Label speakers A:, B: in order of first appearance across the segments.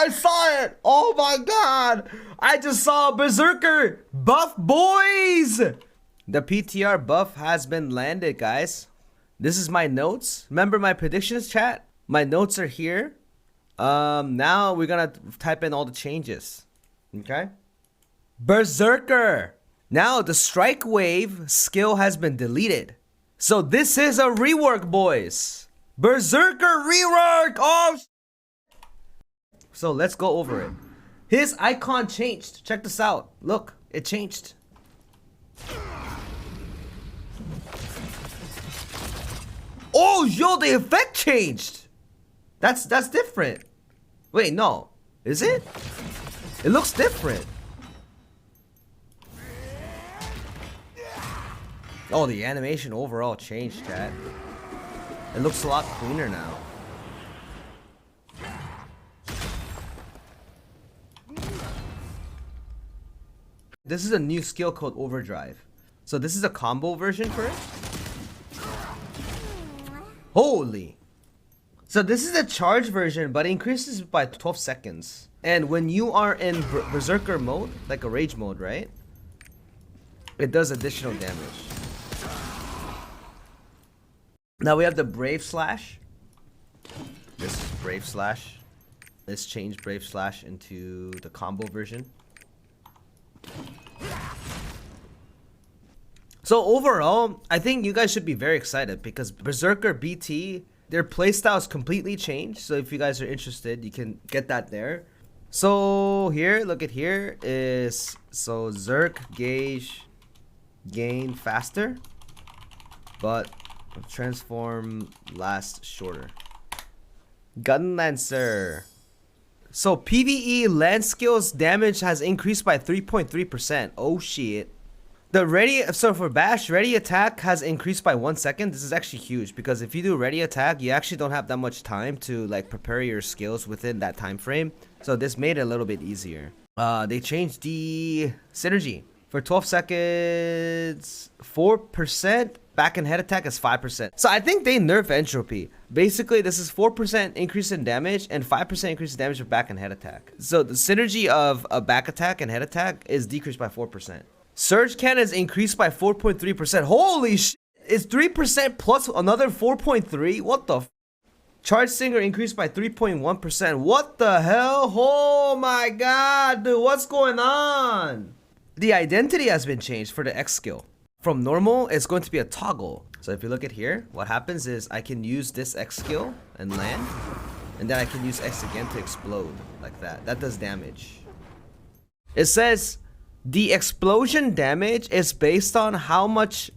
A: I saw it. Oh my god. I just saw a Berserker buff, boys. The PTR buff has been landed, guys. This is my notes. Remember my predictions, chat? My notes are here. Now we're gonna type in all the changes. Okay. Berserker. Now the strike wave skill has been deleted. So this is a rework, boys. Berserker rework. Oh. So let's go over it. His icon changed. Check this out. Look, it changed. Oh, yo, the effect changed. That's different. Wait, no. Is it? It looks different. Oh, the animation overall changed, chat. It looks a lot cleaner now. This is a new skill called Overdrive. So this is a combo version for it. Holy. So this is a charge version, but it increases by 12 seconds. And when you are in Berserker mode, like a rage mode, right? It does additional damage. Now we have the Brave Slash. This is Brave Slash. Let's change Brave Slash into the combo version. So overall, I think you guys should be very excited because Berserker BT, their playstyle is completely changed. So if you guys are interested, you can get that there. So here, look at here is, so Zerk gauge gain faster, but transform lasts shorter. Gunlancer. So PvE land skills damage has increased by 3.3%. Oh shit. So for Bash, ready attack has increased by 1 second. This is actually huge because if you do ready attack, you actually don't have that much time to like prepare your skills within that time frame. So this made it a little bit easier. They changed the synergy. For 12 seconds, 4%. Back and head attack is 5%. So I think they nerf entropy. Basically, this is 4% increase in damage and 5% increase in damage of back and head attack. So the synergy of a back attack and head attack is decreased by 4%. Surge cannon is increased by 4.3%. Holy shit! It's 3% plus another 4.3? What the f? Charge Singer increased by 3.1%. What the hell? Oh my god, dude, what's going on? The identity has been changed for the X skill. From normal, it's going to be a toggle. So if you look at here, what happens is I can use this X skill and land, and then I can use X again to explode like that. That does damage. It says the explosion damage is based on how much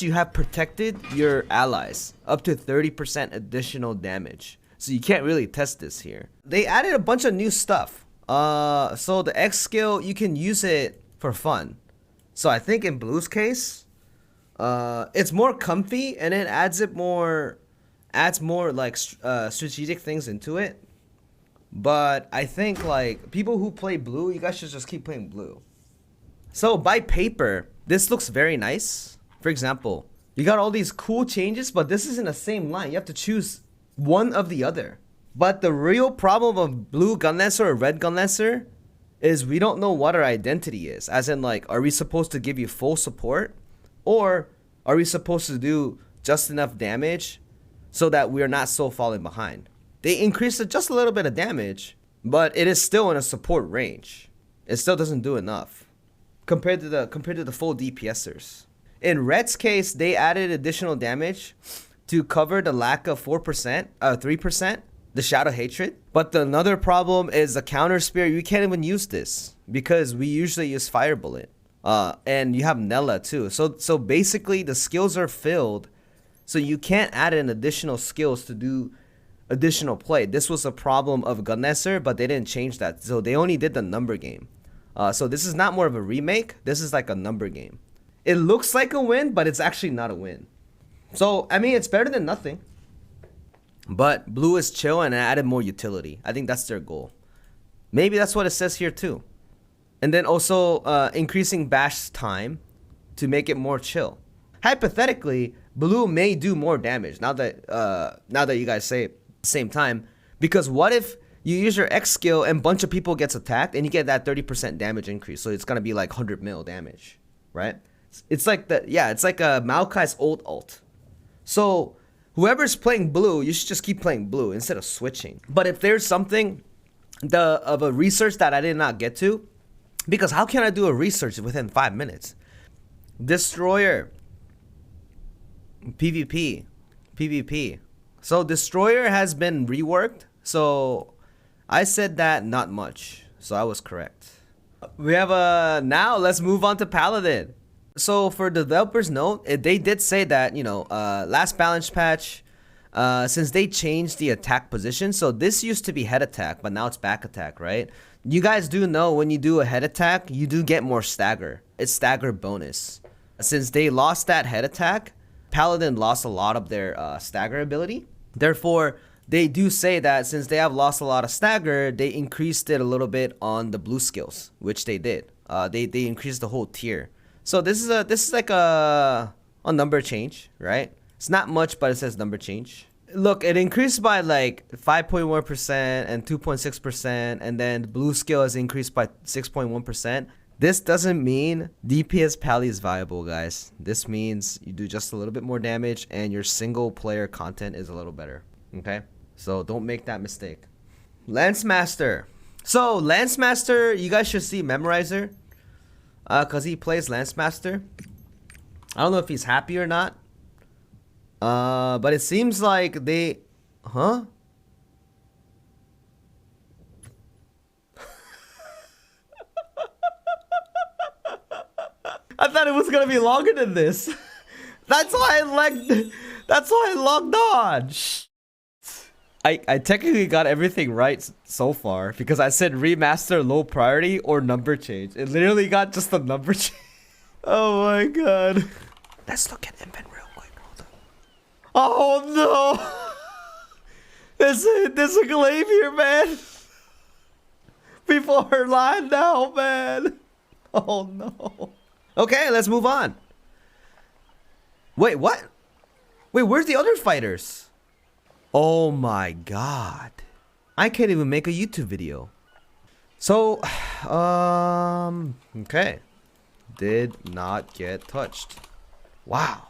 A: you have protected your allies, up to 30% additional damage. So you can't really test this here. They added a bunch of new stuff. So the X skill, you can use it for fun. So I think in Blue's case, it's more comfy and it adds more like strategic things into it. But I think like people who play Blue, you guys should just keep playing Blue. So by paper, this looks very nice. For example, you got all these cool changes, but this is in the same line. You have to choose one of the other. But the real problem of Blue Gunlancer or Red Gunlancer is we don't know what our identity is. As in like, are we supposed to give you full support? Or are we supposed to do just enough damage so that we're not so falling behind? They increased it just a little bit of damage, but it is still in a support range. It still doesn't do enough compared to the full DPSers. In Red's case, they added additional damage to cover the lack of 3%, the Shadow Hatred. But another problem is the Counter Spear. You can't even use this because we usually use Fire Bullet. And you have Nella too. So basically the skills are filled, so you can't add in additional skills to do additional play. This was a problem of Gunlancer, but they didn't change that. So they only did the number game. So this is not more of a remake. This is like a number game. It looks like a win, but it's actually not a win. So, I mean, it's better than nothing. But Blue is chill and added more utility. I think that's their goal. Maybe that's what it says here too. And then also increasing bash time to make it more chill. Hypothetically, Blue may do more damage now that you guys say it at the same time. Because what if you use your X skill and bunch of people gets attacked and you get that 30% damage increase. So it's gonna be like 100 mil damage, right? It's like it's like a Maokai's old ult. So whoever's playing blue, you should just keep playing blue instead of switching. But if there's something of a research that I did not get to, because how can I do a research within 5 minutes? Destroyer, PvP. So Destroyer has been reworked. So I said that not much. So I was correct. We have now let's move on to Paladin. So for developers note, they did say that, you know, last balance patch, since they changed the attack position, so this used to be head attack, but now it's back attack, right? You guys do know when you do a head attack, you do get more stagger. It's stagger bonus. Since they lost that head attack, Paladin lost a lot of their stagger ability. Therefore, they do say that since they have lost a lot of stagger, they increased it a little bit on the blue skills, which they did. They increased the whole tier. So this is like a number change, right? It's not much, but it says number change. Look, it increased by like 5.1% and 2.6%, and then the blue skill is increased by 6.1%. This doesn't mean DPS Pally is viable, guys. This means you do just a little bit more damage and your single player content is a little better. Okay? So don't make that mistake. Lance Master. So Lance Master, you guys should see Memorizer. Cause he plays Lance Master. I don't know if he's happy or not. But it seems like they, I thought it was gonna be longer than this. That's why I logged on. I technically got everything right so far because I said remaster low priority or number change. It literally got just the number change. Oh my god. Let's look at Invent real quick. Hold on. Oh no. This is a Glaivier, man. People are lying now, man. Oh no. Okay, let's move on. Wait, what? Wait, where's the other fighters? Oh my god. I can't even make a YouTube video. So, okay. Did not get touched. Wow.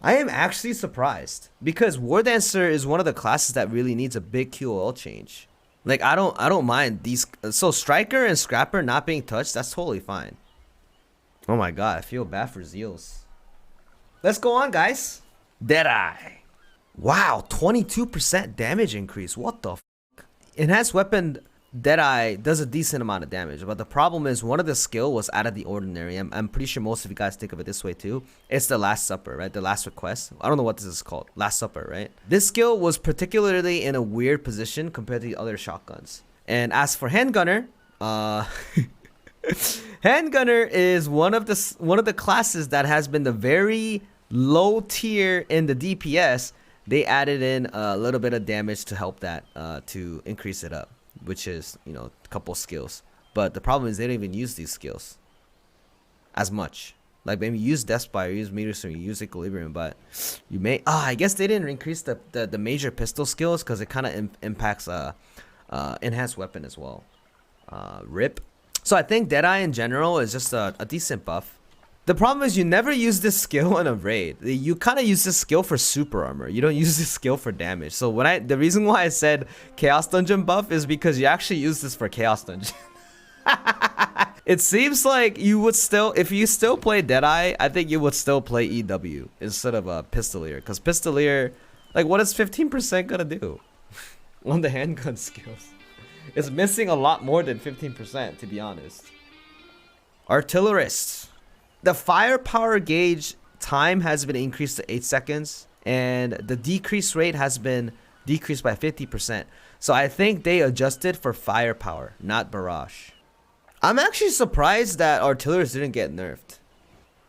A: I am actually surprised because War Dancer is one of the classes that really needs a big QOL change. Like I don't mind these. So Striker and Scrapper not being touched, that's totally fine. Oh my god, I feel bad for Zeals. Let's go on, guys. Deadeye. Wow, 22% damage increase. What the f? Enhanced weapon Deadeye does a decent amount of damage, but the problem is one of the skill was out of the ordinary. I'm pretty sure most of you guys think of it this way too. It's the Last Supper, right? The Last Request. I don't know what this is called. Last Supper, right? This skill was particularly in a weird position compared to the other shotguns. And as for Handgunner, Handgunner is one of the classes that has been the very low tier in the DPS. They added in a little bit of damage to help that, to increase it up, which is, you know, a couple skills. But the problem is they don't even use these skills as much. Like maybe use Deathblade, use Meteor, use Equilibrium, but you may. I guess they didn't increase the major pistol skills because it kind of impacts enhanced weapon as well. RIP. So I think Deadeye in general is just a decent buff. The problem is you never use this skill in a raid. You kind of use this skill for super armor. You don't use this skill for damage. So the reason why I said Chaos Dungeon buff is because you actually use this for Chaos Dungeon. It seems like you would still, if you still play Deadeye, I think you would still play EW instead of a Pistolier. Because Pistolier, like what is 15% gonna do on the handgun skills? It's missing a lot more than 15%, to be honest. Artillerist. The firepower gauge time has been increased to 8 seconds, and the decrease rate has been decreased by 50%. So I think they adjusted for firepower, not barrage. I'm actually surprised that Artillerist didn't get nerfed,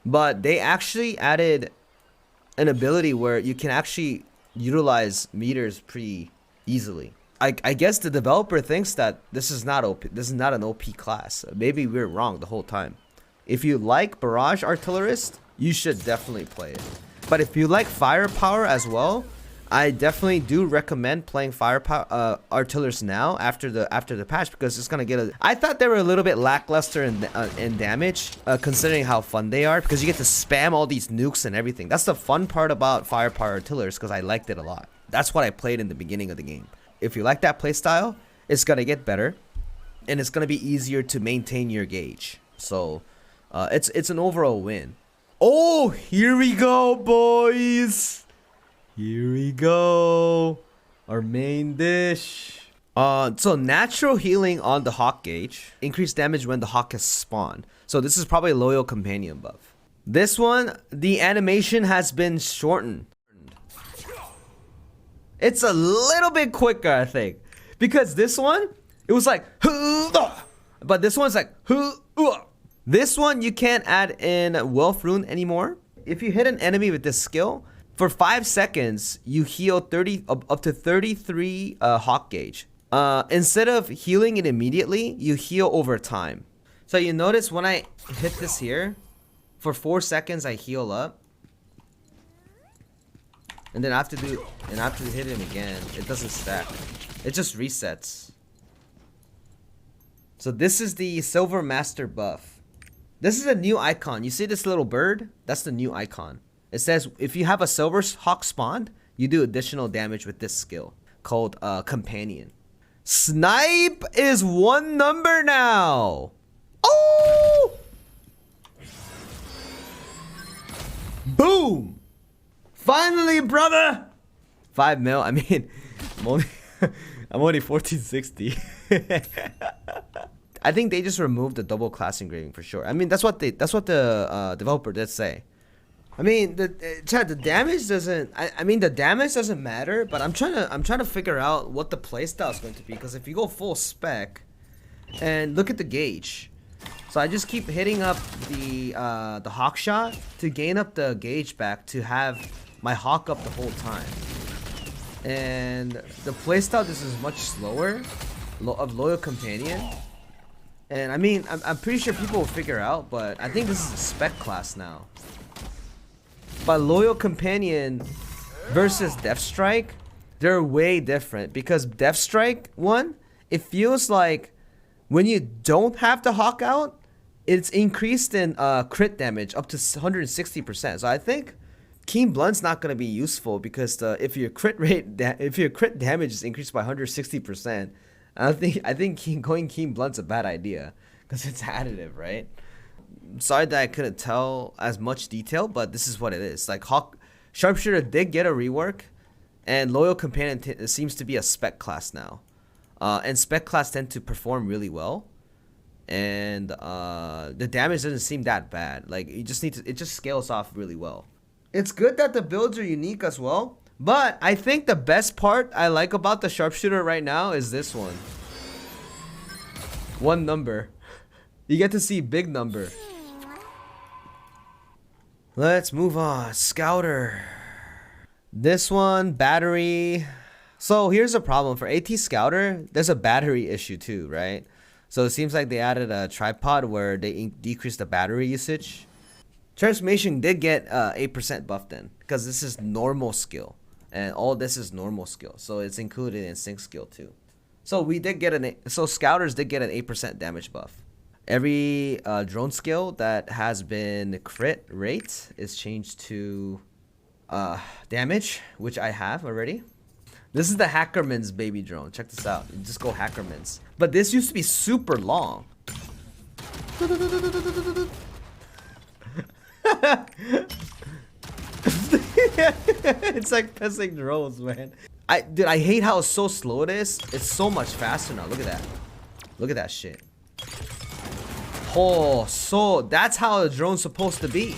A: but they actually added an ability where you can actually utilize meters pretty easily. I guess the developer thinks that this is not OP. This is not an OP class. Maybe we're wrong the whole time. If you like Barrage Artillerist, you should definitely play it. But if you like Firepower as well, I definitely do recommend playing firepower Artillerist now after the patch, because it's gonna get a. I thought they were a little bit lackluster in damage, considering how fun they are, because you get to spam all these nukes and everything. That's the fun part about firepower Artillerist, because I liked it a lot. That's what I played in the beginning of the game. If you like that playstyle, it's gonna get better, and it's gonna be easier to maintain your gauge. So, it's an overall win. Oh, here we go, boys. Here we go. Our main dish. So natural healing on the Hawk gauge. Increased damage when the Hawk has spawned. So this is probably a loyal companion buff. This one, the animation has been shortened. It's a little bit quicker, I think. Because this one, it was like, but this one's like, this one you can't add in Wealth Rune anymore. If you hit an enemy with this skill, for 5 seconds, you heal up to 33 Hawk gauge. Instead of healing it immediately, you heal over time. So you notice when I hit this here, for 4 seconds I heal up, and then I have to hit him again. It doesn't stack. It just resets. So this is the Silver Master buff. This is a new icon. You see this little bird? That's the new icon. It says if you have a Silver Hawk spawned, you do additional damage with this skill called Companion. Snipe is 1 number now. Oh! Boom! Finally, brother! 5 mil. I mean, I'm only 1460. I think they just removed the double class engraving for sure. I mean, that's what the developer did say. I mean, the damage doesn't. I mean, the damage doesn't matter. But I'm trying to figure out what the playstyle is going to be. Because if you go full spec, and look at the gauge, so I just keep hitting up the Hawk shot to gain up the gauge back to have my Hawk up the whole time. And the playstyle this is much slower, of Loyal Companion. And I mean, I'm pretty sure people will figure out. But I think this is a spec class now. But Loyal Companion versus Deathstrike, they're way different. Because Deathstrike, one, it feels like when you don't have the Hawk out, it's increased in crit damage up to 160%. So I think Keen Blunt's not going to be useful, because if your crit damage is increased by 160%, I think going Keen Blunt's a bad idea, because it's additive, right? Sorry that I couldn't tell as much detail, but this is what it is. Like Sharpshooter did get a rework, and Loyal Companion seems to be a spec class now, and spec class tend to perform really well, and the damage doesn't seem that bad. Like it just scales off really well. It's good that the builds are unique as well, but I think the best part I like about the Sharpshooter right now is this one. 1 number. You get to see big number. Let's move on. Scouter. This one, battery. So here's a problem. For AT Scouter, there's a battery issue too, right? So it seems like they added a tripod where they decreased the battery usage. Transformation did get 8% buff then, because this is normal skill. And all this is normal skill. So it's included in sync skill too. So we did get Scouters did get an 8% damage buff. Every drone skill that has been crit rate is changed to damage, which I have already. This is the Hackerman's baby drone. Check this out. You just go Hackerman's. But this used to be super long. It's like pissing drones, man. Dude, I hate how so slow it is. It's so much faster now. Look at that. Look at that shit. Oh, so that's how a drone's supposed to be.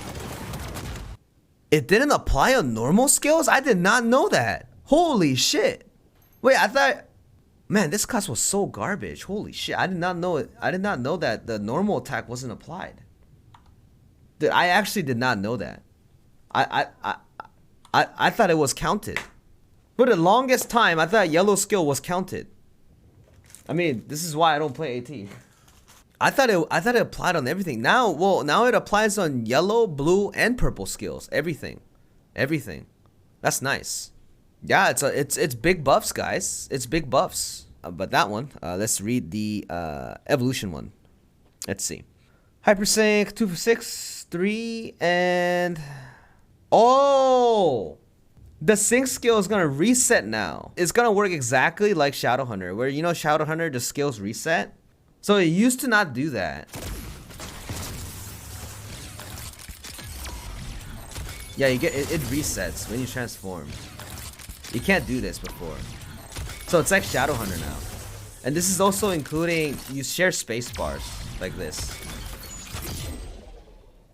A: It didn't apply on normal skills? I did not know that. Holy shit. Wait, I thought... Man, this class was so garbage. Holy shit. I did not know it. I did not know that the normal attack wasn't applied. Dude, I actually did not know that. I thought it was counted. For the longest time, I thought yellow skill was counted. I mean, this is why I don't play AT. I thought it applied on everything. Now it applies on yellow, blue, and purple skills. Everything. That's nice. Yeah, it's big buffs, guys. It's big buffs. But that one, let's read the evolution one. Let's see. Hypersync 2 for 6, 3, and oh, the sync skill is gonna reset now. It's gonna work exactly like Shadowhunter, where you know Shadowhunter the skills reset. So it used to not do that. Yeah, you get it resets when you transform. You can't do this before. So it's like Shadowhunter now. And this is also including, you share space bars like this.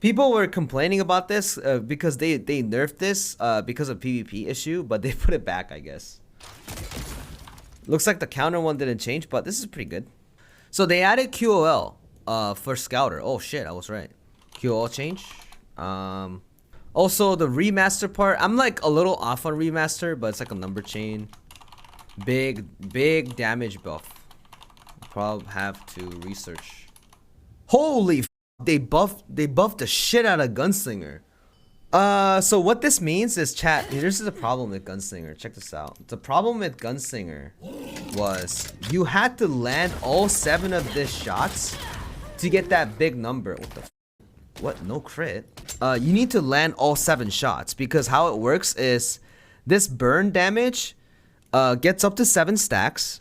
A: People were complaining about this because they nerfed this because of PvP issue, but they put it back, I guess. Looks like the counter one didn't change, but this is pretty good. So they added QOL for Scouter. Oh shit, I was right. QOL change. Also the remaster part, I'm like a little off on remaster, but it's like a number chain. Big damage buff. Probably have to research. Holy f, they buffed the shit out of Gunslinger. So what this means is, chat, this is a problem with Gunslinger. Check this out. The problem with Gunslinger was you had to land all 7 of these shots to get that big number. What the f, what? No crit? You need to land all 7 shots, because how it works is this burn damage gets up to 7 stacks,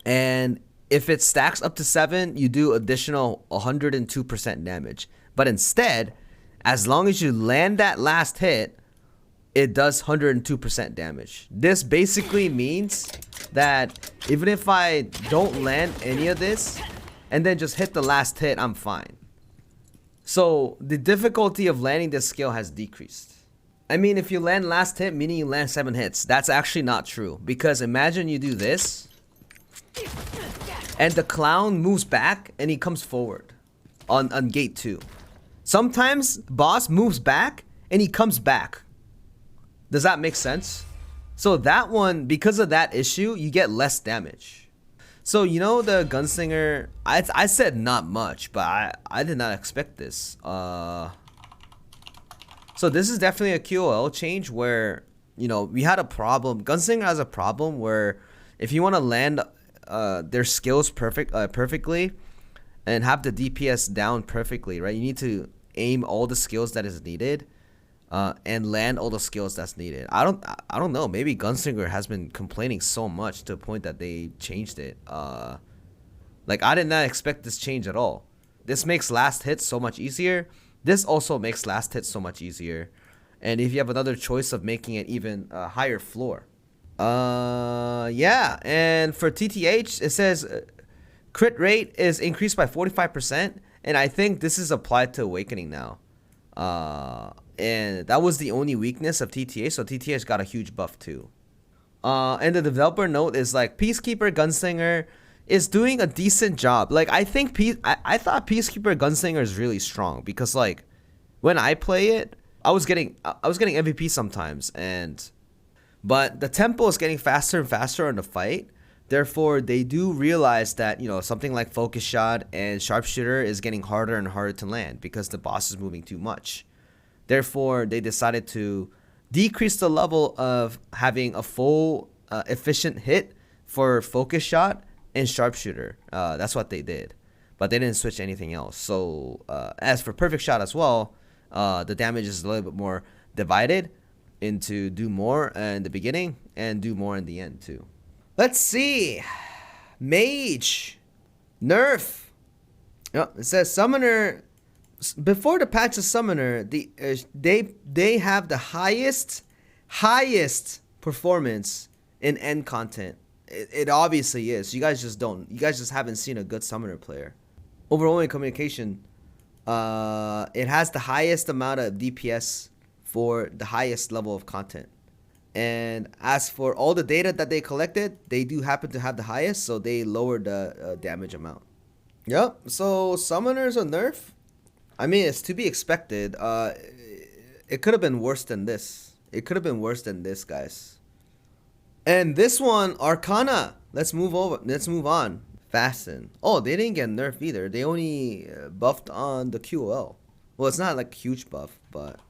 A: and if it stacks up to 7, you do additional 102% damage. But instead, as long as you land that last hit, it does 102% damage. This basically means that even if I don't land any of this and then just hit the last hit, I'm fine. So the difficulty of landing this skill has decreased. I mean, if you land last hit, meaning you land 7 hits, that's actually not true. Because imagine you do this, and the clown moves back, and he comes forward on gate 2. Sometimes boss moves back, and he comes back. Does that make sense? So that one, because of that issue, you get less damage. So you know the Gunslinger, I said not much, but I did not expect this. So this is definitely a QOL change where, you know, we had a problem. Gunslinger has a problem where if you want to land their skills perfectly and have the DPS down perfectly, right? You need to aim all the skills that is needed and land all the skills that's needed. I don't know. Maybe Gunslinger has been complaining so much to the point that they changed it. Like, I did not expect this change at all. This makes last hits so much easier. This also makes last hits so much easier. And if you have another choice of making it even a higher floor. Yeah. And for TTH, it says crit rate is increased by 45%. And I think this is applied to Awakening now. And that was the only weakness of TTH. So TTH got a huge buff too. And the developer note is like, Peacekeeper Gunslinger is doing a decent job. Like, I think I thought Peacekeeper Gunslinger is really strong, because like when I play it, I was getting MVP sometimes, but the tempo is getting faster and faster in the fight. Therefore, they do realize that, you know, something like Focus Shot and Sharpshooter is getting harder and harder to land because the boss is moving too much. Therefore, they decided to decrease the level of having a full efficient hit for Focus Shot and Sharpshooter. That's what they did, but they didn't switch anything else. So as for Perfect Shot as well, the damage is a little bit more divided into do more in the beginning and do more in the end too. Let's see. Mage nerf. Yep, it says Summoner. Before the patch of Summoner, they have the highest performance in end content. It obviously is. You guys just haven't seen a good Summoner player. Overwhelming communication. It has the highest amount of DPS for the highest level of content. And as for all the data that they collected, they do happen to have the highest, so they lowered the damage amount. Yep. So Summoners are nerf. I mean, it's to be expected. It could have been worse than this. It could have been worse than this, guys. And this one, Arcana. Let's move on. Fasten. Oh, they didn't get nerfed either. They only buffed on the QOL. Well, it's not like a huge buff, but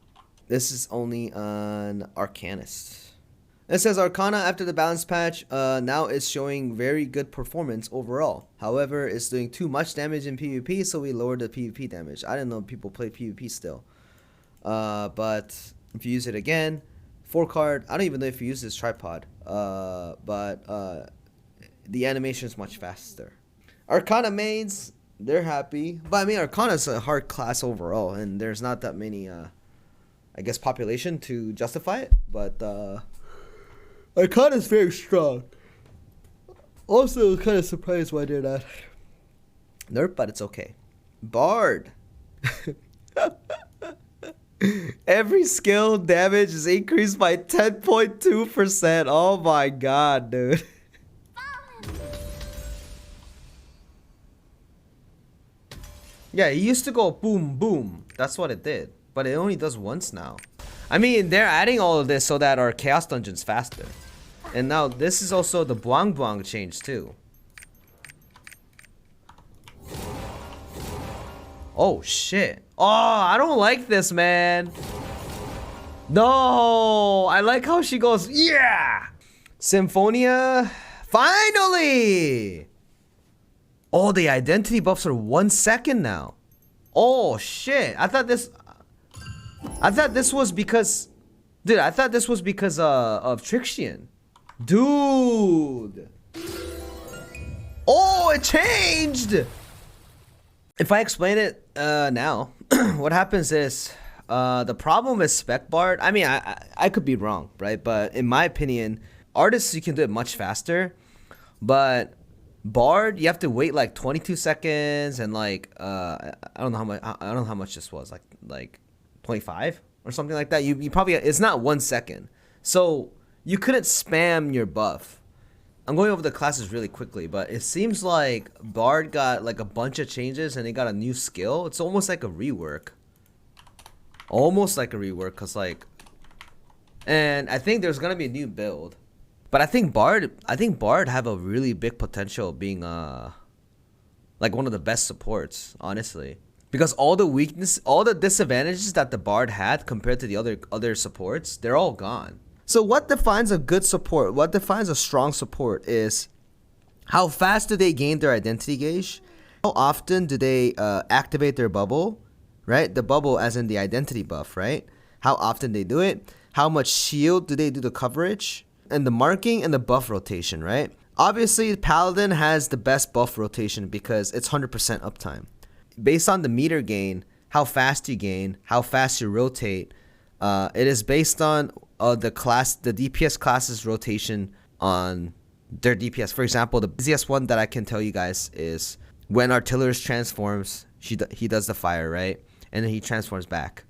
A: this is only on Arcanist. It says Arcana after the balance patch now is showing very good performance overall. However, it's doing too much damage in PvP, so we lowered the PvP damage. I didn't know people play PvP still. But if you use it again, 4 card, I don't even know if you use this tripod. But the animation is much faster. Arcana mains, they're happy. But I mean, Arcana is a hard class overall, and there's not that many, I guess, population to justify it. But Arcana is very strong. Also, kind of surprised why they're not nerf, but it's okay. Bard. Every skill damage is increased by 10.2%. Oh my god, dude. Yeah, it used to go boom, boom. That's what it did. But it only does once now. I mean, they're adding all of this so that our Chaos Dungeon's faster. And now this is also the Buang Buang change too. Oh, shit. Oh, I don't like this, man. No, I like how she goes, yeah! Symphonia, finally! Oh, the identity buffs are 1 second now. Oh shit! I thought this was because, dude. I thought this was because of Trixian, dude. Oh, it changed. If I explain it now, what happens is the problem with Spec Bard. I mean, I could be wrong, right? But in my opinion, artists you can do it much faster, but Bard, you have to wait like 22 seconds and like I don't know how much this was, like 25 or something like that. You probably, it's not 1 second, so you couldn't spam your buff. I'm going over the classes really quickly, but it seems like Bard got like a bunch of changes and they got a new skill. It's almost like a rework, cause like, and I think there's gonna be a new build. But I think Bard have a really big potential being like one of the best supports, honestly. Because all the disadvantages that the Bard had compared to the other supports, they're all gone. So what defines a good support? What defines a strong support is how fast do they gain their identity gauge? How often do they activate their bubble, right? The bubble as in the identity buff, right? How often they do it? How much shield do they do the coverage? And the marking and the buff rotation, right? Obviously, Paladin has the best buff rotation because it's 100% uptime. Based on the meter gain, how fast you gain, how fast you rotate, it is based on the DPS class's rotation on their DPS. For example, the easiest one that I can tell you guys is when Artillerist transforms, he does the fire, right? And then he transforms back.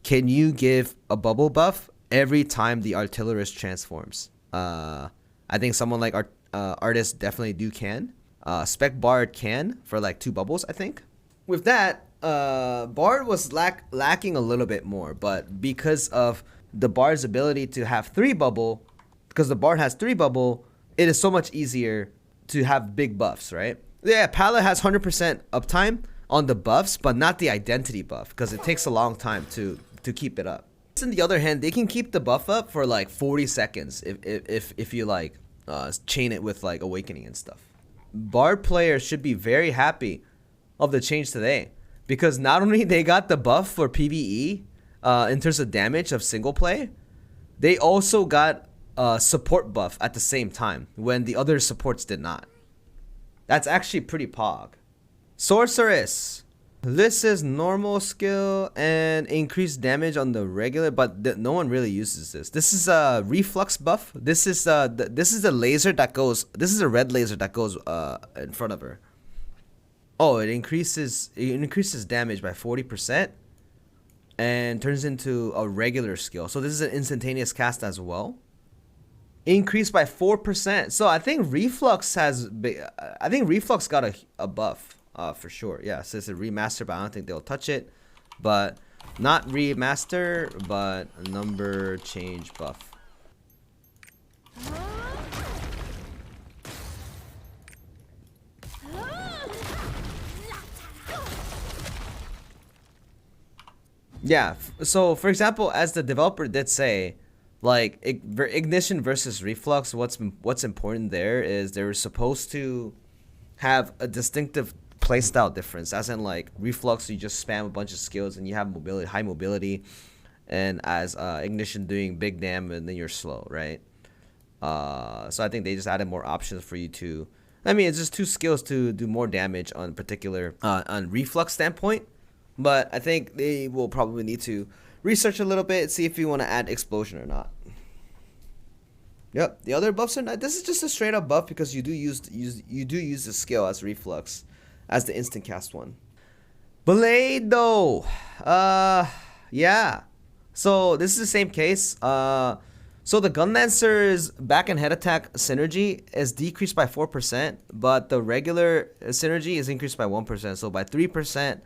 A: Can you give a bubble buff every time the Artillerist transforms? I think someone like Artist definitely can. Spec Bard can for like 2 bubbles, I think. With that, Bard was lacking a little bit more, but because of the Bard's ability to have 3 bubble, because the Bard has 3 bubble, it is so much easier to have big buffs, right? Yeah, Paladin has 100% uptime on the buffs, but not the identity buff, because it takes a long time to keep it up. On the other hand, they can keep the buff up for like 40 seconds if you like chain it with like awakening and stuff. Bard players should be very happy of the change today, because not only they got the buff for PvE in terms of damage of single play, they also got a support buff at the same time when the other supports did not. That's actually pretty pog. Sorceress. This is normal skill and increased damage on the regular, but no one really uses this. This is a reflux buff. This is the laser that goes. This is a red laser that goes in front of her. Oh, it increases damage by 40% and turns into a regular skill. So this is an instantaneous cast as well. Increased by 4%. So I think reflux got a buff. For sure, yeah. So it's a remaster, but I don't think they'll touch it. But not remaster, but a number change buff. Yeah. So for example, as the developer did say, Like ignition versus reflux, what's important there is they're supposed to have a distinctive playstyle difference. As in, like, reflux, you just spam a bunch of skills and you have mobility, high mobility, and as ignition doing big damage and then you're slow, right? So I think they just added more options for you to. I mean, it's just 2 skills to do more damage on particular on reflux standpoint. But I think they will probably need to research a little bit, see if you want to add explosion or not. Yep, the other buffs are not. This is just a straight up buff because you do use the skill as reflux, as the instant cast one. Blade though, yeah. So this is the same case. So the Gunlancer's back and head attack synergy is decreased by 4%, but the regular synergy is increased by 1%. So by 3%.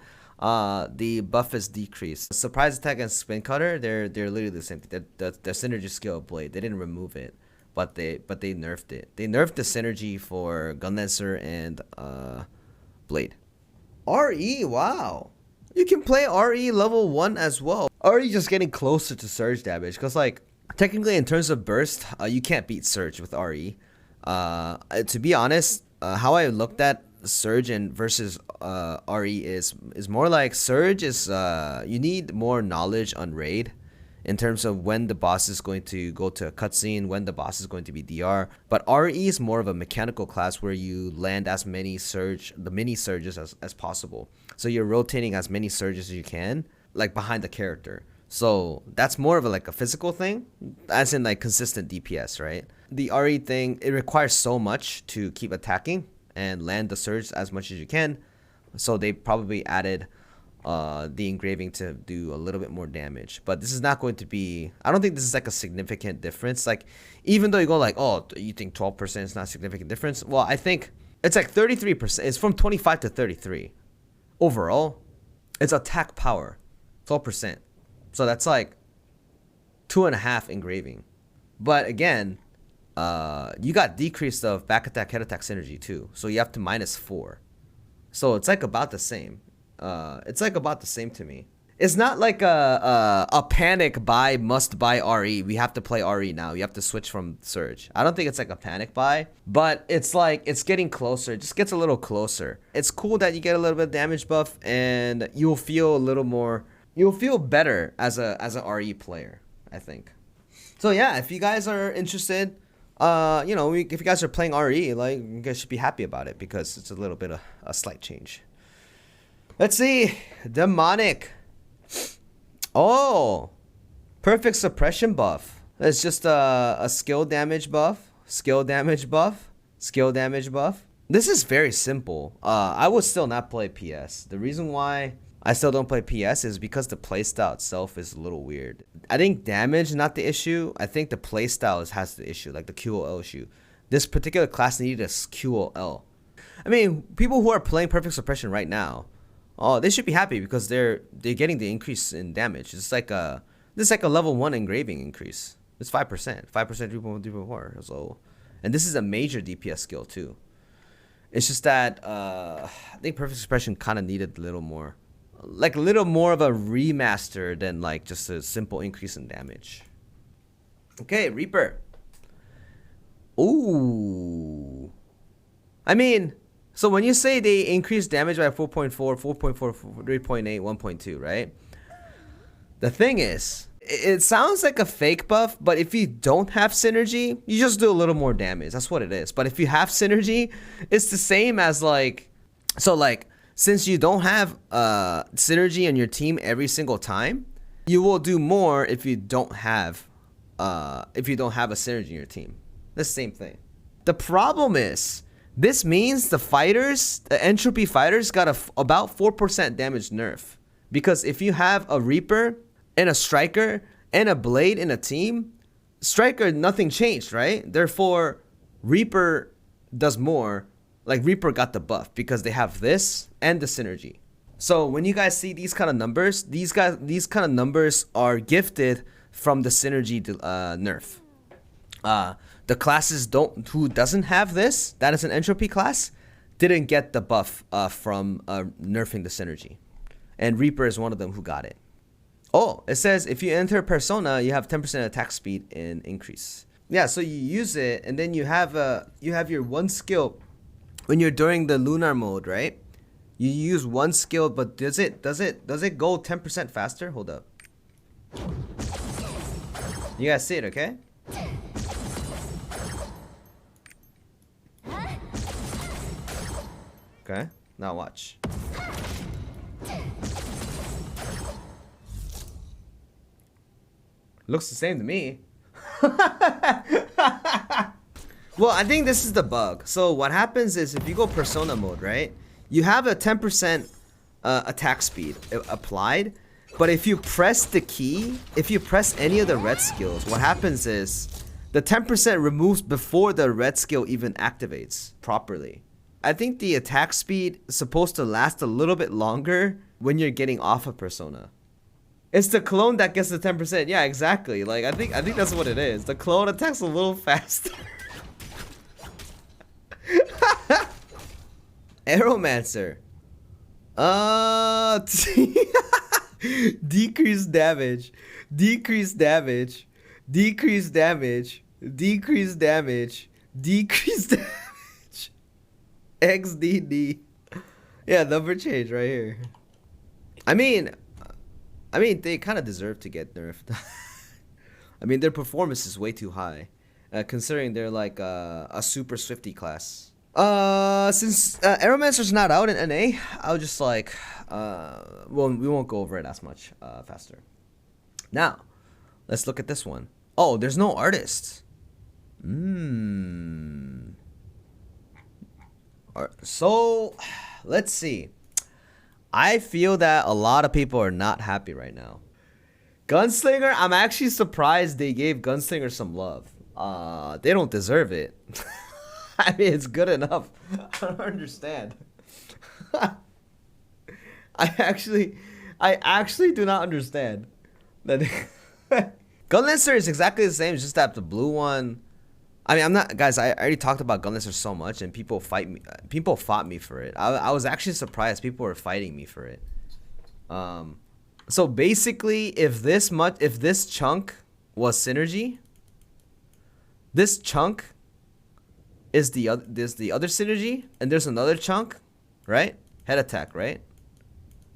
A: The buff is decreased. Surprise attack and spin cutter, they're literally the same thing. The synergy skill of Blade, they didn't remove it, but they nerfed it. They nerfed the synergy for Gunlancer and Blade. RE, wow, you can play RE level 1 as well. RE just getting closer to surge damage, because like technically in terms of burst, you can't beat surge with RE. To be honest, how I looked at Surge and versus RE is more like Surge is you need more knowledge on raid in terms of when the boss is going to go to a cutscene, when the boss is going to be DR. But RE is more of a mechanical class where you land as many mini surges as possible. So you're rotating as many surges as you can, like behind the character. So that's more of a physical thing, as in like consistent DPS, right? The RE thing, it requires so much to keep attacking and land the surge as much as you can, so they probably added the engraving to do a little bit more damage. But this is not going to be, I don't think this is like a significant difference. Like, even though you go like, oh, you think 12% is not a significant difference, well, I think it's like 33%. It's from 25 to 33 overall. It's attack power 12%, so that's like 2.5 engraving. But again, you got decreased of back attack, head attack synergy too. So you have to -4. So it's like about the same. It's like about the same to me. It's not like a panic buy, must buy RE. We have to play RE now. You have to switch from Surge. I don't think it's like a panic buy, but it's like it's getting closer. It just gets a little closer. It's cool that you get a little bit of damage buff and you'll feel a little more. You'll feel better as a RE player, I think. So yeah, if you guys are interested. You know, if you guys are playing RE, like, you guys should be happy about it because it's a little bit of a slight change. Let's see, demonic. Oh, perfect suppression buff. It's just a skill damage buff, skill damage buff, skill damage buff. This is very simple. I would still not play PS. The reason why I still don't play PS is because the playstyle itself is a little weird. I think damage not the issue. I think the playstyle has the issue, like the QOL issue. This particular class needed a QOL. I mean, people who are playing Perfect Suppression right now, oh, they should be happy because they're getting the increase in damage. It's like a level 1 engraving increase. It's 5%, 3.4. So, and this is a major DPS skill too. It's just that I think Perfect Suppression kind of needed a little more. Like a little more of a remaster than like just a simple increase in damage. Okay, Reaper. Ooh. I mean, so when you say they increase damage by 4.4, 4.4, 3.8, 1.2, right? The thing is, it sounds like a fake buff, but if you don't have synergy, you just do a little more damage. That's what it is. But if you have synergy, it's the same as like, so like, since you don't have synergy on your team every single time, you will do more if you don't have a synergy in your team. The same thing. The problem is, this means the fighters, the entropy fighters, got about 4% damage nerf. Because if you have a Reaper and a Striker and a Blade in a team, Striker, nothing changed, right? Therefore, Reaper does more. Like, Reaper got the buff because they have this and the synergy. So when you guys see these kind of numbers, these kind of numbers are gifted from the synergy nerf. The classes who doesn't have this, that is an entropy class, didn't get the buff from nerfing the synergy. And Reaper is one of them who got it. Oh, it says if you enter Persona, you have 10% attack speed and increase. Yeah, so you use it, and then you have your one skill when you're during the lunar mode, right? You use one skill, but does it go 10% faster? Hold up. You guys see it, okay? Okay, now watch. Looks the same to me. Well, I think this is the bug. So what happens is if you go Persona mode, right? You have a 10% attack speed applied, but if you press the key, if you press any of the red skills, what happens is the 10% removes before the red skill even activates properly. I think the attack speed is supposed to last a little bit longer when you're getting off of Persona. It's the clone that gets the 10%. Yeah, exactly. Like I think that's what it is. The clone attacks a little faster. Aeromancer. Decrease damage. Decrease damage. Decrease damage. Decrease damage. Decrease damage. XDD. Yeah, number change right here. I mean, they kind of deserve to get nerfed. I mean, their performance is way too high, considering they're like a super Swifty class. Since Aeromancer's not out in NA, I'll just like, well, we won't go over it as much faster. Now, let's look at this one. Oh, there's no artist. So, let's see. I feel that a lot of people are not happy right now. Gunslinger, I'm actually surprised they gave Gunslinger some love. They don't deserve it. I mean, it's good enough. I don't understand. I actually do not understand. Gunlancer is exactly the same, it's just that the blue one. I mean, I'm not, guys. I already talked about Gunlancer so much, and people fought me for it. I was actually surprised people were fighting me for it. So basically, if this chunk was synergy, this chunk is the other synergy, and there's another chunk, right? Head attack, right?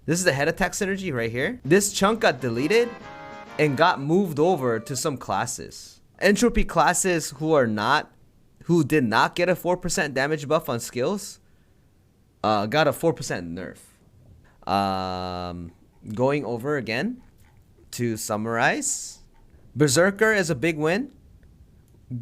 A: This is the head attack synergy right here. This chunk got deleted and got moved over to some classes. Entropy classes who did not get a 4% damage buff on skills got a 4% nerf. Going over again to summarize, Berserker is a big win.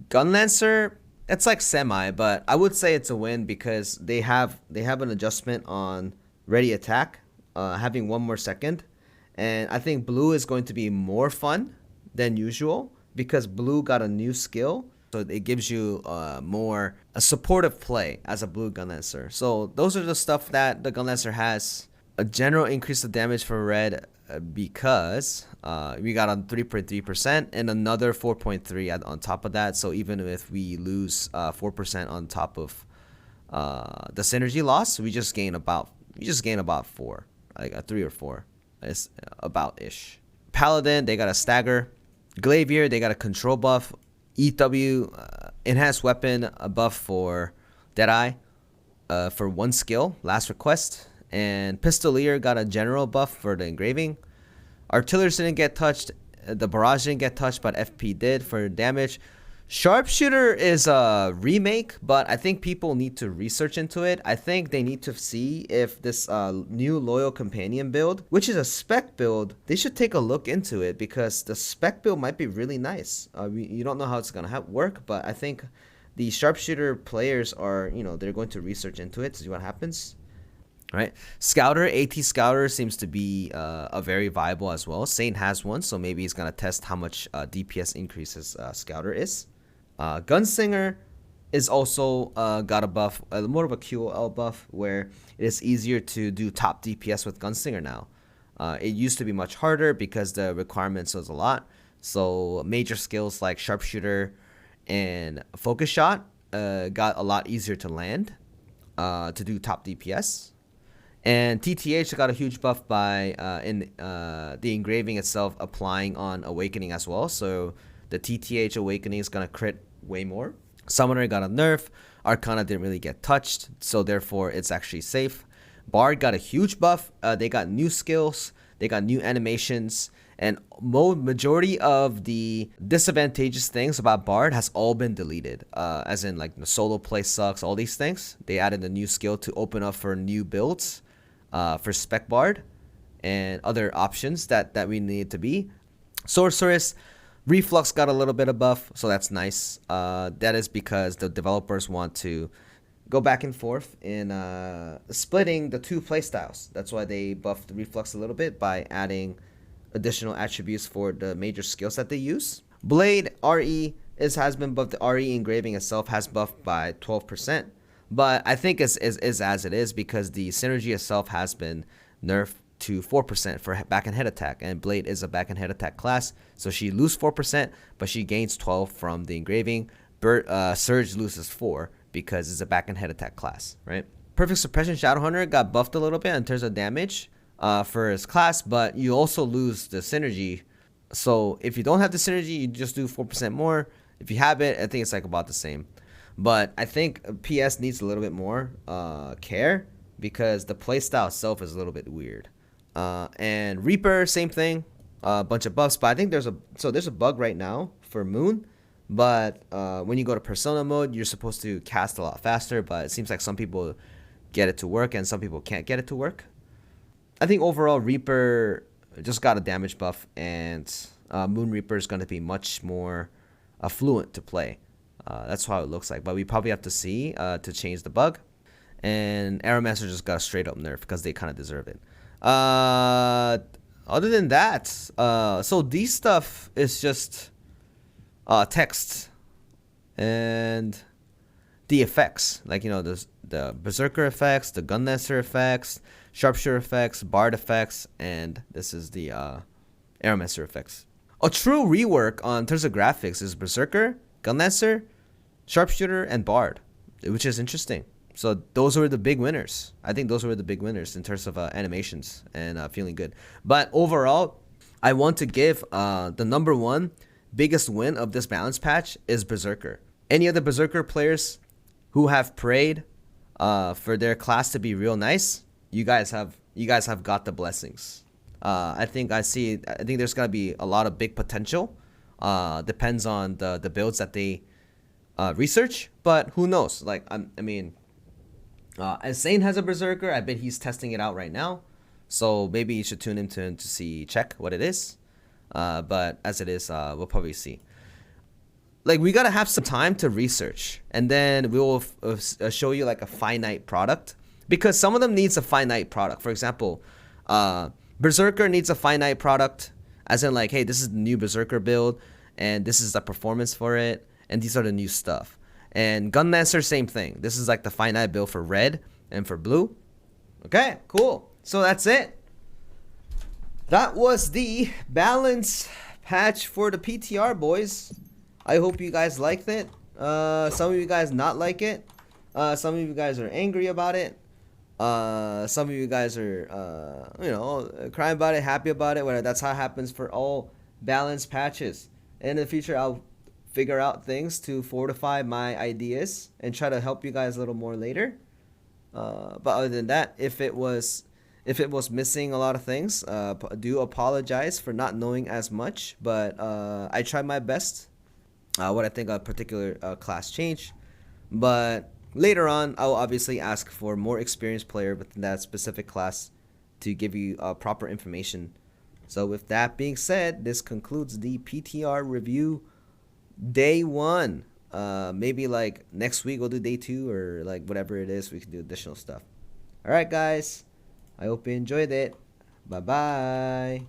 A: Gunlancer, it's like semi, but I would say it's a win because they have an adjustment on ready attack, having 1 more second, and I think blue is going to be more fun than usual because blue got a new skill, so it gives you a supportive play as a blue Gunlancer. So those are the stuff that the Gunlancer has. A general increase of damage for red because we got on 3.3% and another 4.3 on top of that. So even if we lose 4% on top of the synergy loss, we just gain about 4, like a 3 or 4. It's about ish. Paladin, they got a stagger. Glaivier, they got a control buff. EW, enhanced weapon, a buff for Deadeye for 1 skill, last request. And Pistolier got a general buff for the engraving. Artillerist didn't get touched. The barrage didn't get touched, but FP did for damage. Sharpshooter is a remake, but I think people need to research into it. I think they need to see if this new Loyal Companion build, which is a spec build, they should take a look into it because the spec build might be really nice. You don't know how it's going to work, but I think the Sharpshooter players are, they're going to research into it to see what happens. Right, Scouter, AT Scouter seems to be a very viable as well. Saint has one, so maybe he's gonna test how much DPS increases Scouter is. Gunslinger is also got a buff, more of a QOL buff, where it is easier to do top DPS with Gunslinger now. It used to be much harder because the requirements was a lot. So major skills like Sharpshooter and Focus Shot got a lot easier to land to do top DPS. And TTH got a huge buff by the engraving itself applying on Awakening as well. So the TTH Awakening is going to crit way more. Summoner got a nerf. Arcana didn't really get touched, so therefore it's actually safe. Bard got a huge buff. They got new skills. They got new animations. And majority of the disadvantageous things about Bard has all been deleted. As in, like, the solo play sucks, all these things. They added a new skill to open up for new builds for Spec Bard and other options that we need to be. Sorceress, Reflux got a little bit of buff, so that's nice. That is because the developers want to go back and forth in splitting the two playstyles. That's why they buffed the Reflux a little bit by adding additional attributes for the major skills that they use. Blade RE has been buffed. The RE engraving itself has buffed by 12%, but I think it's as it is because the synergy itself has been nerfed to 4% for back and head attack, and Blade is a back and head attack class, so she loses 4%, but she gains 12 from the engraving. Surge loses 4 because it's a back and head attack class, right? Perfect Suppression Shadowhunter got buffed a little bit in terms of damage for his class, but you also lose the synergy. So if you don't have the synergy, you just do 4% more. If you have it, I think it's like about the same. But I think PS needs a little bit more care because the playstyle itself is a little bit weird. And Reaper, same thing, a bunch of buffs. But I think there's a bug right now for Moon. But when you go to Persona mode, you're supposed to cast a lot faster. But it seems like some people get it to work and some people can't get it to work. I think overall Reaper just got a damage buff, and Moon Reaper is going to be much more fluent to play. That's how it looks like. But we probably have to see to change the bug. And Aeromancer just got a straight up nerf because they kind of deserve it. Other than that, so these stuff is just text and the effects, like, you know, the Berserker effects, the Gunlancer effects, Sharpshooter effects, Bard effects, and this is the Aeromancer effects. A true rework on terms of graphics is Berserker, Gunlancer, Sharpshooter, and Bard, which is interesting. So those were the big winners. I think those were the big winners in terms of animations and feeling good. But overall, I want to give the number one biggest win of this balance patch is Berserker. Any other Berserker players who have prayed for their class to be real nice, you guys have got the blessings. I think there's gonna be a lot of big potential. Depends on the builds that they research, but who knows? Like as Zane has a Berserker, I bet he's testing it out right now. So maybe you should tune in to check what it is. But as it is, we'll probably see. Like, we gotta have some time to research, and then we will show you like a finite product, because some of them needs a finite product. For example, Berserker needs a finite product, as in like, hey, this is the new Berserker build, and this is the performance for it, and these are the new stuff. And Gunlancer, same thing. This is like the finite build for red and for blue. Okay, cool. So that's it. That was the balance patch for the PTR, boys. I hope you guys liked it. Some of you guys not like it. Some of you guys are angry about it. Some of you guys are, crying about it, happy about it. Whatever. That's how it happens for all balance patches. In the future, I'll figure out things to fortify my ideas and try to help you guys a little more later. But other than that, if it was missing a lot of things, do apologize for not knowing as much, but I tried my best. What I think a particular class change, but later on I will obviously ask for more experienced player within that specific class to give you proper information. So with that being said, this concludes the PTR review day 1. Maybe like next week we'll do day 2, or like whatever it is, we can do additional stuff. All right, guys. I hope you enjoyed it. Bye-bye.